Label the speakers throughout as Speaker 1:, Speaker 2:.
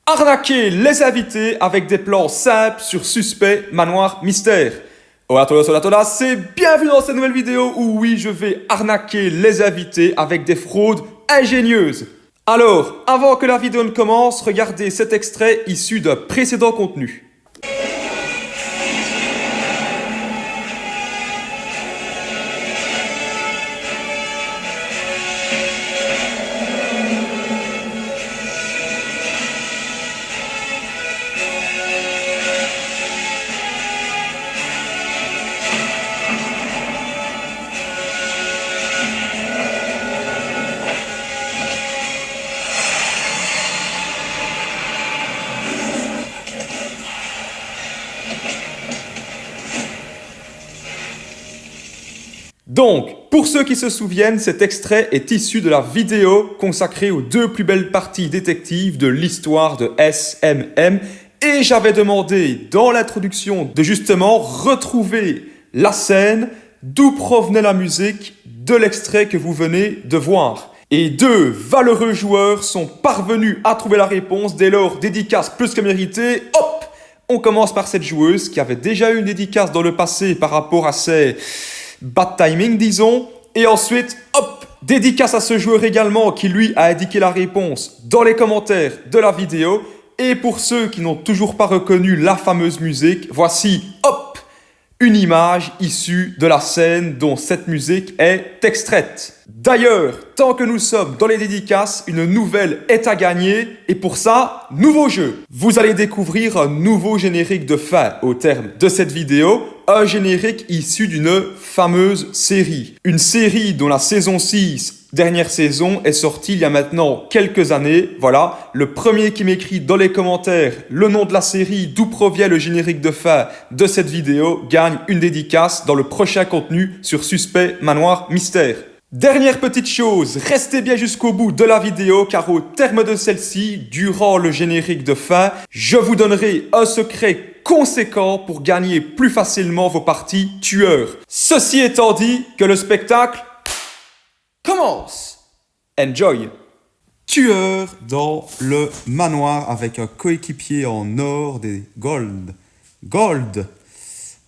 Speaker 1: Arnaquer les invités avec des plans simples sur suspect, manoir, mystère. Hola tola, c'est bienvenue dans cette nouvelle vidéo où oui, je vais arnaquer les invités avec des fraudes ingénieuses. Alors, avant que la vidéo ne commence, regardez cet extrait issu d'un précédent contenu. Donc, pour ceux qui se souviennent, cet extrait est issu de la vidéo consacrée aux deux plus belles parties détectives de l'histoire de SMM et j'avais demandé dans l'introduction de justement retrouver la scène d'où provenait la musique de l'extrait que vous venez de voir. Et deux valeureux joueurs sont parvenus à trouver la réponse, dès lors dédicace plus que méritée. Hop! On commence par cette joueuse qui avait déjà eu une dédicace dans le passé par rapport à ses bad timing, disons. Et ensuite, hop, dédicace à ce joueur également qui lui a indiqué la réponse dans les commentaires de la vidéo. Et pour ceux qui n'ont toujours pas reconnu la fameuse musique, voici, hop, une image issue de la scène dont cette musique est extraite. D'ailleurs, tant que nous sommes dans les dédicaces, une nouvelle est à gagner et pour ça, nouveau jeu. Vous allez découvrir un nouveau générique de fin au terme de cette vidéo, un générique issu d'une fameuse série. Une série dont la saison 6, dernière saison, est sortie il y a maintenant quelques années. Voilà, le premier qui m'écrit dans les commentaires le nom de la série, d'où provient le générique de fin de cette vidéo, gagne une dédicace dans le prochain contenu sur Suspect, Manoir, Mystère. Dernière petite chose, restez bien jusqu'au bout de la vidéo car au terme de celle-ci, durant le générique de fin, je vous donnerai un secret conséquent pour gagner plus facilement vos parties tueurs. Ceci étant dit, que le spectacle commence. Enjoy. Tueur dans le manoir avec un coéquipier en or des Gold. Gold.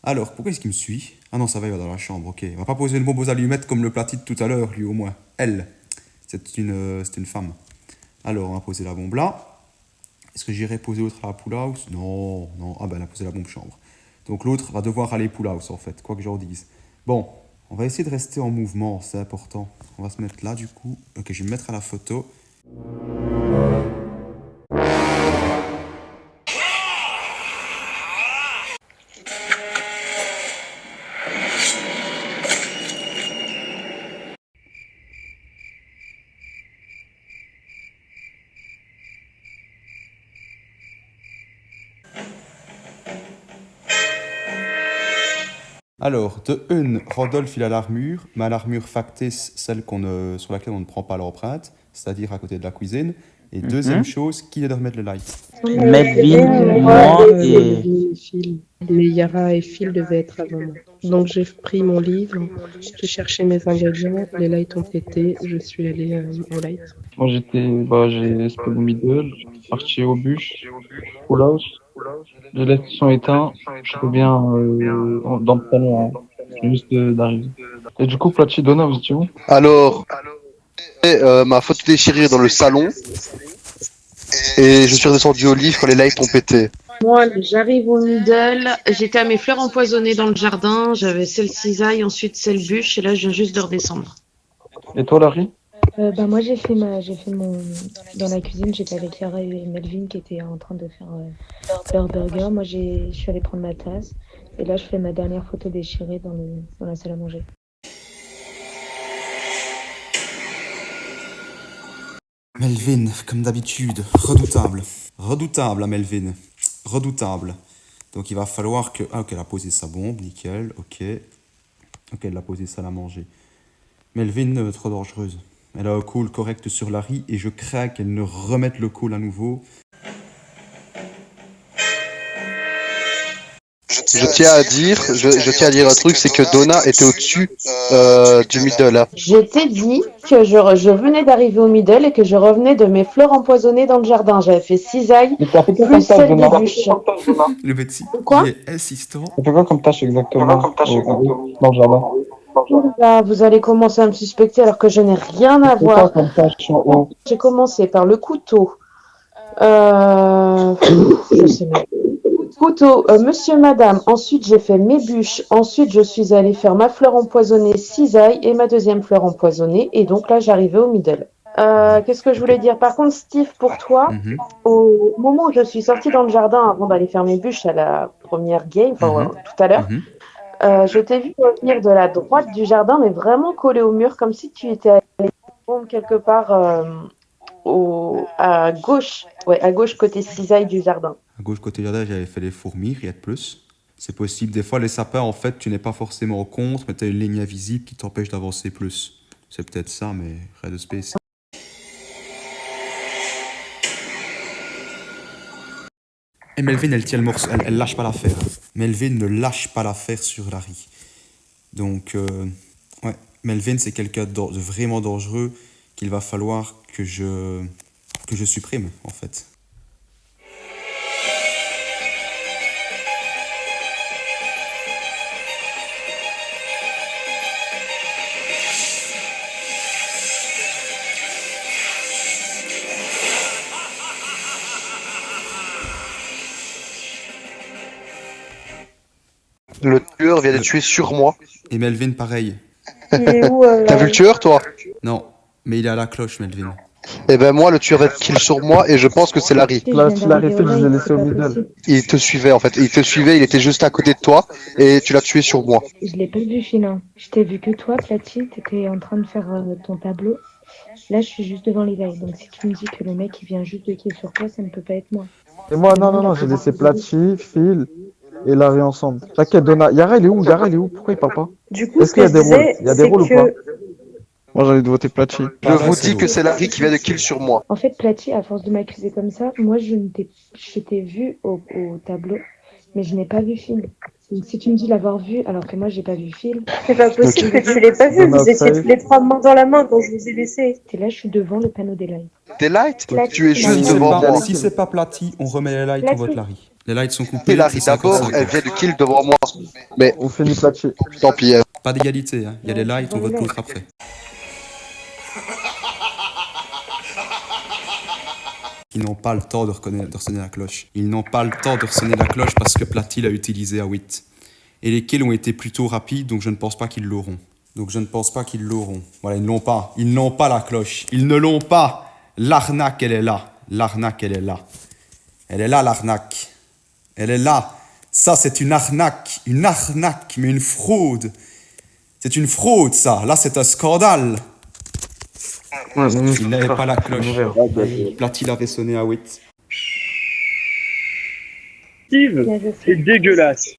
Speaker 1: Alors, pourquoi est-ce qu'il me suit? Ah non, ça va, il va dans la chambre, ok. Il va pas poser une bombe aux allumettes comme le platine tout à l'heure, lui au moins. Elle, c'est une femme. Alors, on va poser la bombe là. Est-ce que j'irai poser l'autre à la pool house? Non, non. Ah ben, elle a posé la bombe chambre. Donc l'autre va devoir aller pool house, en fait, quoi que j'en dise. Bon, on va essayer de rester en mouvement, c'est important. On va se mettre là, du coup. Ok, je vais me mettre à la photo. Alors, de une, Rodolphe il a l'armure, mais l'armure factice, celle sur laquelle on ne prend pas l'empreinte, c'est-à-dire à côté de la cuisine. Et deuxième chose, qui est de remettre le light?
Speaker 2: Melvin, moi et...
Speaker 3: Mais Yara et Phil devaient être avant moi. Donc j'ai pris mon livre, j'ai cherché mes ingrédients, les lights ont été, je suis allée au light.
Speaker 2: Moi j'ai spé au middle, parti au bûche, full house. Les LED sont éteints, je reviens dans le salon, hein. Je viens juste d'arriver. Et du coup, Placidona, vous étiez où?
Speaker 4: Alors, ma photo déchirée dans le salon et je suis redescendu au livre quand les lights ont pété.
Speaker 5: Moi, j'arrive au middle, j'étais à mes fleurs empoisonnées dans le jardin, j'avais celle cisaille, ensuite celle bûche, et là je viens juste de redescendre.
Speaker 2: Et toi, Larry?
Speaker 6: Moi j'ai fait dans la cuisine, j'étais avec Yara et Melvin qui étaient en train de faire leur burger. Moi je suis allée prendre ma tasse et là je fais ma dernière photo déchirée dans la salle à manger.
Speaker 1: Melvin, comme d'habitude, redoutable. Redoutable à Melvin. Redoutable. Donc il va falloir que... Ah ok, elle a posé sa bombe, nickel, ok. Ok, elle a posé ça à manger. Melvin, trop dangereuse. Elle a un call correct sur Larry et je crains qu'elle ne remette le call à nouveau.
Speaker 4: je tiens à dire un truc, c'est que Donna était au-dessus du middle. Hein.
Speaker 5: Je t'ai dit que je venais d'arriver au middle et que je revenais de mes fleurs empoisonnées dans le jardin. J'avais fait cisaille
Speaker 2: Mais t'as fait quoi
Speaker 5: plus
Speaker 2: comme tâche,
Speaker 5: celle des
Speaker 2: Donna?
Speaker 5: bûches.
Speaker 1: Le médecin
Speaker 5: Quoi
Speaker 1: qui est assistant.
Speaker 2: T'as fait quoi comme tâche exactement dans le jardin?
Speaker 5: Là, vous allez commencer à me suspecter alors que je n'ai rien à
Speaker 2: T'as fait quoi
Speaker 5: voir.
Speaker 2: comme tâche en haut?
Speaker 5: J'ai commencé par le couteau. Je sais même. Couteau, monsieur, madame. Ensuite, j'ai fait mes bûches. Ensuite, je suis allée faire ma fleur empoisonnée, cisaille, et ma deuxième fleur empoisonnée. Et donc là, j'arrivais au middle. Qu'est-ce que je voulais dire? Par contre, Steve, pour toi,
Speaker 1: Mhm.
Speaker 5: au moment où je suis sortie dans le jardin avant d'aller faire mes bûches à la première game, enfin tout à l'heure,
Speaker 1: Mhm.
Speaker 5: je t'ai vu revenir de la droite du jardin, mais vraiment collé au mur, comme si tu étais allé quelque part à gauche, à gauche côté cisaille du jardin.
Speaker 1: À gauche, côté jardin, j'avais fait les fourmis, rien de plus. C'est possible. Des fois, les sapins, en fait, tu n'es pas forcément au contre, mais tu as une ligne invisible qui t'empêche d'avancer plus. C'est peut-être ça, mais rien de spécial. Et Melvin, elle tient le morceau, elle lâche pas l'affaire. Melvin ne lâche pas l'affaire sur Larry. Donc, ouais, Melvin, c'est quelqu'un de vraiment dangereux qu'il va falloir que je supprime, en fait.
Speaker 4: Le tueur vient de tuer sur moi.
Speaker 1: Et Melvin, pareil.
Speaker 3: Il est où
Speaker 4: T'as vu le tueur, toi?
Speaker 1: Non, mais il est à la cloche, Melvin.
Speaker 4: Eh ben moi, le tueur vient de kill sur moi et je pense que c'est Larry.
Speaker 2: Là, tu l'as arrêté, je l'ai laissé au middle.
Speaker 4: Il te suivait en fait. Il te suivait, il était juste à côté de toi et tu l'as tué sur moi.
Speaker 6: Je l'ai pas vu, Filin. Je t'ai vu que toi, Platy, t'étais en train de faire ton tableau. Là, je suis juste devant l'éveil. Donc, si tu me dis que le mec, il vient juste de kill sur toi, ça ne peut pas être moi.
Speaker 2: Et moi, non, j'ai laissé Platy, Phil et Larry ensemble. T'inquiète, Donna. Yara, il est où? Pourquoi il parle pas?
Speaker 3: Du coup,
Speaker 2: Est-ce
Speaker 3: ce
Speaker 2: qu'il y a
Speaker 3: que
Speaker 2: des
Speaker 3: je disais,
Speaker 2: rôles? Il y a des
Speaker 3: c'est
Speaker 2: rôles ou pas?
Speaker 3: que
Speaker 2: Moi, j'ai envie de voter Platy.
Speaker 4: Je vous dis que c'est Larry qui vient de kill sur moi.
Speaker 6: En fait, Platy, à force de m'accuser comme ça, moi, je t'ai vu au tableau, mais je n'ai pas vu Phil. Donc, si tu me dis l'avoir vu, alors que moi, j'ai pas vu Phil,
Speaker 3: c'est pas possible que tu l'aies pas vu. Vous étiez tous les trois main dans la main quand je vous ai laissé.
Speaker 6: et là, je suis devant le panneau des lights.
Speaker 4: Des lights?
Speaker 6: Platy,
Speaker 4: Tu es
Speaker 1: Si
Speaker 4: juste
Speaker 1: c'est
Speaker 4: devant
Speaker 1: pas,
Speaker 4: moi.
Speaker 1: si c'est pas Platy, on remet les lights, on vote Larry. Les lights sont coupés.
Speaker 4: Et Larry
Speaker 1: c'est 50-50.
Speaker 4: d'abord, elle vient de kill devant moi. Mais
Speaker 2: On finit Platy.
Speaker 4: tant pis.
Speaker 1: Pas d'égalité, hein. Il y a les lights, on vote l'autre après. Ils n'ont pas le temps de ressonner la cloche. Ils n'ont pas le temps de ressonner la cloche parce que Platy l'a utilisé à 8. Et les kills ont été plutôt rapides, donc je ne pense pas qu'ils l'auront. Voilà, ils ne l'ont pas. Ils n'ont pas la cloche. Ils ne l'ont pas. L'arnaque, elle est là. L'arnaque, elle est là. Elle est là, l'arnaque. Elle est là. Ça, c'est une arnaque. Une arnaque, mais une fraude. C'est une fraude, ça. Là, c'est un scandale. Il n'avait pas la cloche. Platy l'avait sonné à 8.
Speaker 7: Steve,
Speaker 6: Là, je sais.
Speaker 7: c'est dégueulasse.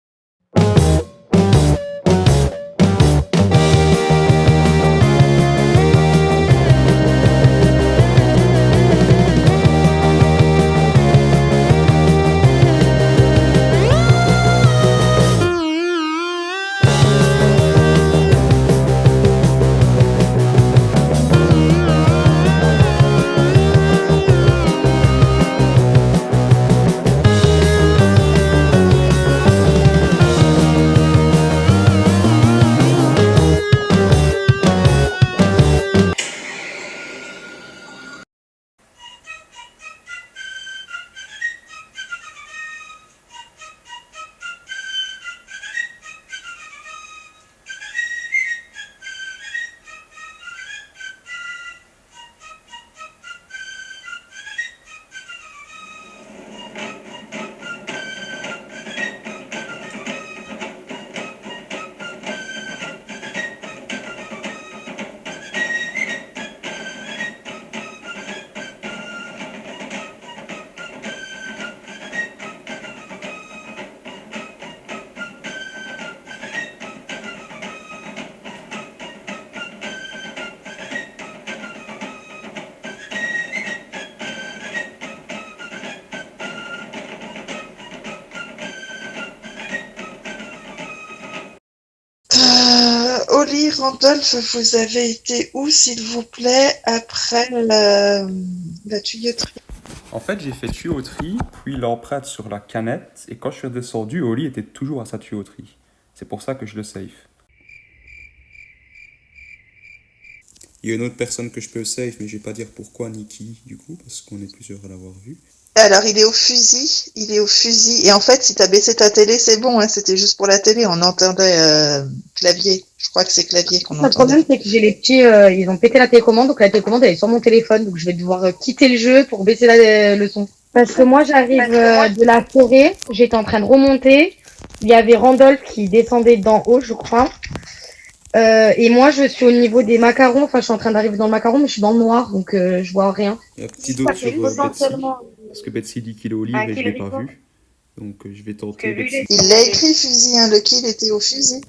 Speaker 8: Oli, Randolph, vous avez été où, s'il vous plaît, après la tuyauterie?
Speaker 1: En fait, j'ai fait tuyauterie, puis l'empreinte sur la canette, et quand je suis redescendu, Oli était toujours à sa tuyauterie. C'est pour ça que je le save. Il y a une autre personne que je peux save, mais je vais pas dire pourquoi ni qui, du coup, parce qu'on est plusieurs à l'avoir vu.
Speaker 8: Alors, il est au fusil, et en fait, si t'as baissé ta télé, c'est bon, hein, c'était juste pour la télé, on entendait clavier. Je crois que c'est clavier qu'on
Speaker 9: Le
Speaker 8: entendait.
Speaker 9: problème, c'est que j'ai les petits, ils ont pété la télécommande, donc la télécommande, elle est sur mon téléphone, donc je vais devoir quitter le jeu pour baisser le son. Parce que moi, j'arrive de la forêt, j'étais en train de remonter, il y avait Randolph qui descendait d'en haut, je crois. Et moi, je suis au niveau des macarons, enfin, je suis en train d'arriver dans le macaron, mais je suis dans le noir, donc je vois rien.
Speaker 1: Il y a un petit doute sur Betsy, parce que Betsy dit qu'il est au livre et je l'ai pas vu. Donc je vais tenter Betsy.
Speaker 8: Il l'a écrit fusil, hein, le kill était au fusil.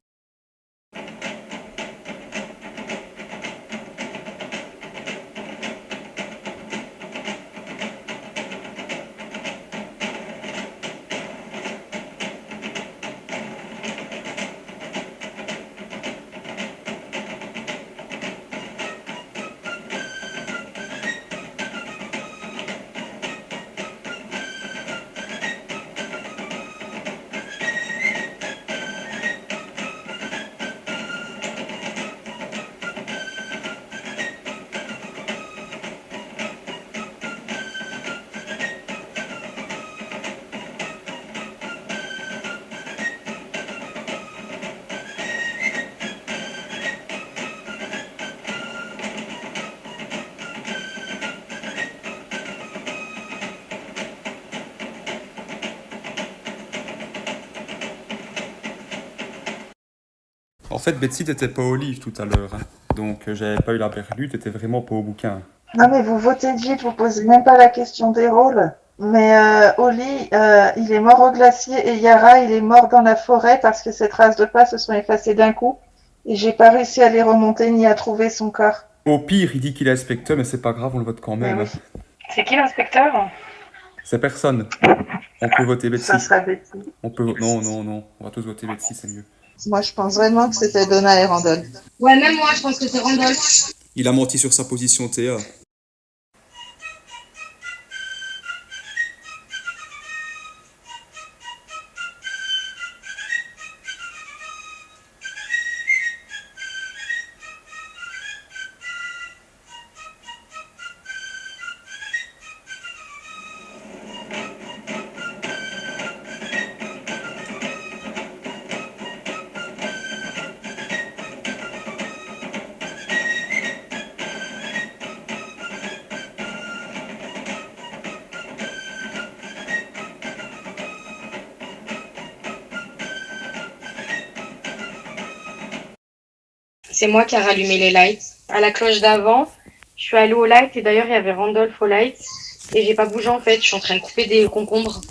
Speaker 1: En fait, Betsy, t'étais pas au livre tout à l'heure, hein. Donc j'avais pas eu la perlue, t'étais vraiment pas au bouquin.
Speaker 8: Non, mais vous votez vite, vous posez même pas la question des rôles. Mais Oli, il est mort au glacier et Yara, il est mort dans la forêt parce que ses traces de pas se sont effacées d'un coup. Et j'ai pas réussi à les remonter ni à trouver son corps.
Speaker 1: Au pire, il dit qu'il est inspecteur, mais c'est pas grave, on le vote quand même.
Speaker 8: Oui.
Speaker 1: Hein.
Speaker 10: C'est qui l'inspecteur?
Speaker 1: C'est personne. On peut voter Betsy.
Speaker 8: Ça sera Betsy.
Speaker 1: On peut... Non, non, non. On va tous voter Betsy, c'est mieux.
Speaker 8: Moi, je pense vraiment que c'était Donna et Randolph.
Speaker 9: Ouais, même moi, je pense que c'est Randolph.
Speaker 1: Il a menti sur sa position TA.
Speaker 10: C'est moi qui ai rallumé les lights. À la cloche d'avant, je suis allée au light et d'ailleurs il y avait Randolph au light et j'ai pas bougé en fait. Je suis en train de couper des concombres.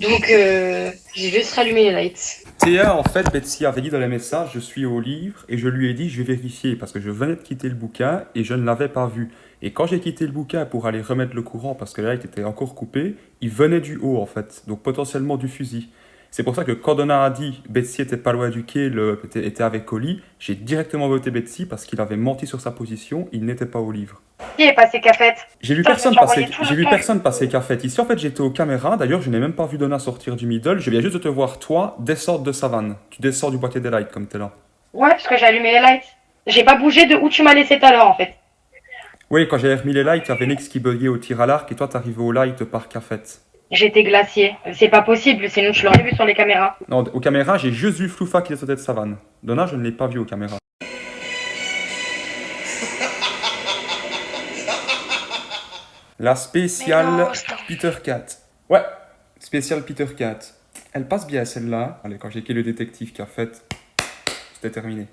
Speaker 10: Donc j'ai juste rallumé les lights.
Speaker 1: Théa, en fait, Betsy avait dit dans les messages, je suis au livre, et je lui ai dit, je vais vérifier, parce que je venais de quitter le bouquin, et je ne l'avais pas vu. Et quand j'ai quitté le bouquin pour aller remettre le courant, parce que là, il était encore coupé, il venait du haut, en fait, donc potentiellement du fusil. C'est pour ça que quand Donna a dit, Betsy était pas loin du quai, était avec Oli, j'ai directement voté Betsy, parce qu'il avait menti sur sa position, il n'était pas au livre.
Speaker 10: Qui est passé cafette?
Speaker 1: J'ai vu personne passer cafette. Ici, en fait, j'étais aux caméras. D'ailleurs, je n'ai même pas vu Donna sortir du middle. Je viens juste de te voir, toi, descendre de savane. Tu descends du boîtier des lights, comme t'es là.
Speaker 10: Ouais, parce que j'ai allumé les lights. J'ai pas bougé de où tu m'as laissé tout à l'heure, en fait.
Speaker 1: Oui, quand j'avais remis les lights, il y avait Nix qui buguait au tir à l'arc et toi, t'arrivais au light par cafette.
Speaker 10: J'étais glacier. C'est pas possible, sinon je l'aurais vu sur les caméras.
Speaker 1: Non, aux caméras, j'ai juste vu Floufa qui est sauté de savane. Donna, je ne l'ai pas vu aux caméras. La spéciale Peter Cat. Ouais, spéciale Peter Cat. Elle passe bien celle-là. Allez, quand j'ai quitté le détective qui a fait, c'était terminé.